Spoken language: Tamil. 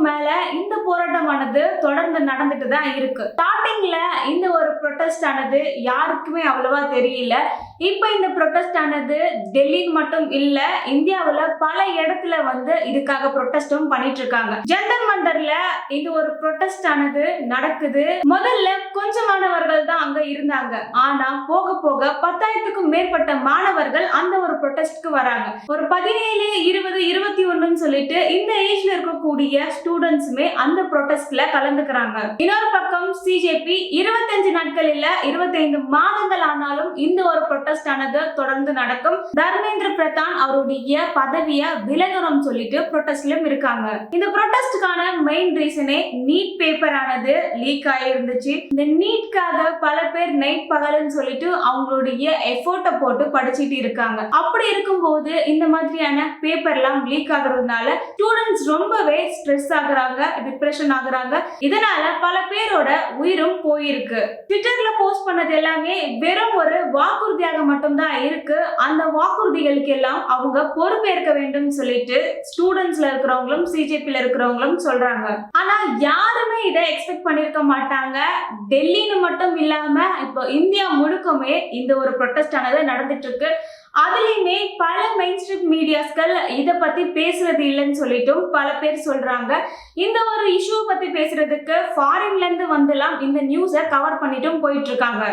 வருஷத்துக்கும் மேல இந்த போராட்டமானது தொடர்ந்து நடந்துட்டு தான் இருக்கு. ஸ்டார்டிங்ல இந்த ஒரு ப்ரொடெஸ்ட் ஆனது யாருக்குமே அவ்வளவா தெரியல. இப்ப இந்த ப்ரொடெஸ்ட் ஆனது டெல்லின்னு மட்டும் இல்ல, இந்தியாவுல பல இடத்துல இதுக்காக ப்ரொடெஸ்டும் பண்ணிட்டு இருக்காங்க. ஜந்தர் மந்தர்ல இந்த ஒரு ப்ரொடெஸ்ட் ஆனது நடக்குது. முதல்ல கொஞ்சம் மாணவர்கள் தான் அங்க இருந்தாங்க. ஆனா போக போக 10,000க்கும் மேற்பட்ட மாணவர்கள் அந்த ஒரு ப்ரொடெஸ்ட்க்கு வராங்க. ஒரு 17, 20, 21 சொல்லிட்டு இந்த ஏஜ்ல இருக்கக்கூடிய ஸ்டூடெண்ட்ஸ்மே அந்த ப்ரொடெஸ்ட்ல கலந்துக்கிறாங்க. இன்னொரு பக்கம் சிஜேபி 25 நாட்கள் இல்ல 25 மாதங்கள் ஆனாலும் இந்த ஒரு ப்ரொடெஸ்ட் ஆனது தொடர்ந்து நடக்கும். தர்மேந்திர பிரதான் அவருடைய பதவியை விலகணும் சொல்லிட்டு ப்ரொடெஸ்ட்லயும் இருக்காங்க. இந்த ப்ரொடெஸ்ட்கான மெயின் ரீசனே நீட் பேப்பர் ஆனது லீக் ஆயிருந்துச்சு. இந்த நீட்காக பல பேர் நைட் பகல்னு சொல்லிட்டு அவங்களுடைய எஃபோர்ட்டை போட்டு படிச்சிட்டு இருக்காங்க. அப்படி இருக்கும்போது இந்த மாதிரியான பேப்பர்லாம் லீக் ஆகுறதுனால ஸ்டூடெண்ட்ஸ் ரொம்பவே ஸ்ட்ரெஸ் ஆகுறாங்க, டிப்ரெஷன் ஆகுறாங்க. இதனால பல பேரோட உயிரும் போயிருக்கு. ட்விட்டர்ல போஸ்ட் பண்ணது எல்லாமே வெறும் ஒரு வாக்குறுதியாக மட்டும்தான் இருக்கு. அந்த வாக்குறுதிகளுக்கு எல்லாம் அவங்க பொறுப்பேற்க வேண்டும் சொல்லிட்டு ஸ்டூடெண்ட்ஸ்ல இருக்கிறவங்களும் சிஜேபில இருக்கிறவங்களும் சொல்றாங்க. ஆனா யாருமே இதை எக்ஸ்பெக்ட் பண்ணிருக்க மாட்டாங்க. டெல்லின்னு மட்டும் இல்லாம இப்போ இந்தியா முழுக்கமே இந்த ஒரு ப்ரொடெஸ்ட் ஆனது நடந்துட்டு இருக்கு. அதுலயுமே பல மெயின் ஸ்ட்ரீம் மீடியாஸ்கள் இத பத்தி பேசுறது இல்லைன்னு சொல்லிட்டும் பல பேர் சொல்றாங்க. இந்த ஒரு இஷ்யூ பத்தி பேசுறதுக்கு ஃபாரின்ல இருந்து வந்துலாம் இந்த நியூஸை கவர் பண்ணிட்டும் போயிட்டு இருக்காங்க.